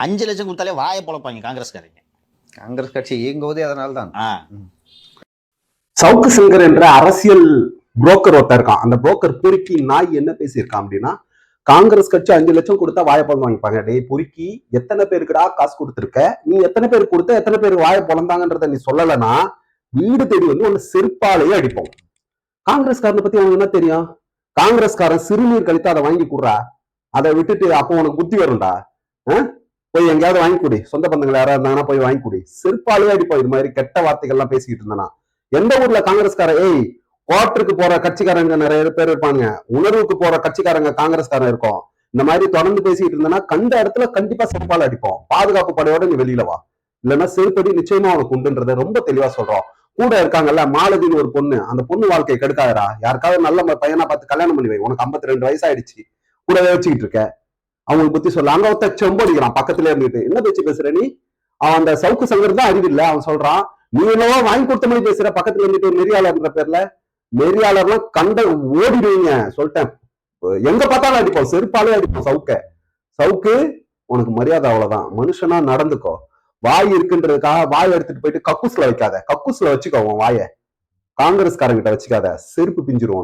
5 லட்சம் கொடுத்தாலே வாயை பொழப்பாங்க காங்கிரஸ்காரங்க. காங்கிரஸ் கட்சி இயங்குவதே அதனால தான். சவுக்கு சங்கர் என்ற அரசியல் புரோக்கர் ஒருத்தர் இருக்கான். அந்த புரோக்கர் பொறுக்கி நாய் என்ன பேசியிருக்கான் அப்படின்னா, காங்கிரஸ் கட்சி 5 லட்சம் கொடுத்தா வாழைப்பழம் வாங்கிப்பாங்க. டேய் பொறுக்கி, எத்தனை பேருக்குடா காசு கொடுத்துருக்க? நீ எத்தனை பேருக்கு கொடுத்த, எத்தனை பேருக்கு வாயை பொழந்தாங்கன்றத நீ சொல்லலைன்னா வீடு தேடி வந்து உன்னை செருப்பாலேயே அடிப்போம். காங்கிரஸ்காரனை பத்தி அவனுக்கு என்ன தெரியும்? காங்கிரஸ்காரன் சிறுநீர் கழித்து அதை வாங்கி கொடுறா, அதை விட்டுட்டு அப்போ உனக்கு புத்தி வரும்டா. போய் எங்கேயாவது வாங்கி கொடு, சொந்த பந்தங்கள் யாராவது இருந்தாங்கன்னா போய் வாங்கி கொடு. செருப்பாலேயே அடிப்போம் இது மாதிரி கெட்ட வார்த்தைகள்லாம் பேசிக்கிட்டு இருந்தானா. எந்த ஊர்ல காங்கிரஸ்காரன் கோர்ட்டுக்கு போற கட்சிக்காரங்க நிறைய பேர் இருப்பாங்க, உணர்வுக்கு போற கட்சிக்காரங்க காங்கிரஸ்காரன் இருக்கும். இந்த மாதிரி தொடர்ந்து பேசிட்டு இருந்தனா கண்ட இடத்துல கண்டிப்பா செருப்பால அடிப்போம். பாதுகாப்பு படையோட நீ வெளியில வா, இல்லைன்னா செருப்படி நிச்சயமா அவனுக்கு உண்டுன்றத ரொம்ப தெளிவா சொல்றோம். கூட இருக்காங்கல்ல மாலதின்னு ஒரு பொண்ணு, அந்த பொண்ணு வாழ்க்கையை கெடுக்காதடா. யாருக்காவது நல்ல பையனா பார்த்து கல்யாணம் பண்ணி வை. உனக்கு 52 வயசு ஆயிடுச்சு, கூடவே வச்சுக்கிட்டு இருக்க. அவங்களுக்கு பத்தி சொல்ல அங்க ஒருத்த செம்படிக்கிறான் பக்கத்துல இருந்துட்டு. என்ன பேச்சு பேசுற நீ? அவன் அந்த சவுக்கு சங்கர் தான் அறிவில்லை. அவன் சொல்றான், நீ என்னவோ வாங்கி கொடுத்த மாதிரி பேசுற. பக்கத்துல இருந்துட்டு நெறியாளர்ன்ற பேர்ல, நெறியாளர்லாம் கண்ட ஓடிடுவீங்க சொல்லிட்டேன். எங்க பார்த்தாலும் அடிப்போம், செருப்பாலே அடிப்போம். சவுக்கு உனக்கு மரியாதை அவ்வளவுதான். மனுஷனா நடந்துக்கோ. வாய் இருக்குன்றதுக்காக வாய் எடுத்துட்டு போயிட்டு கக்கூஸ்ல வைக்காத. கக்கூஸ்ல வச்சுக்கோ உன் வாய. காங்கிரஸ்காரங்கிட்ட வச்சுக்காத, செருப்பு பிஞ்சிரும்.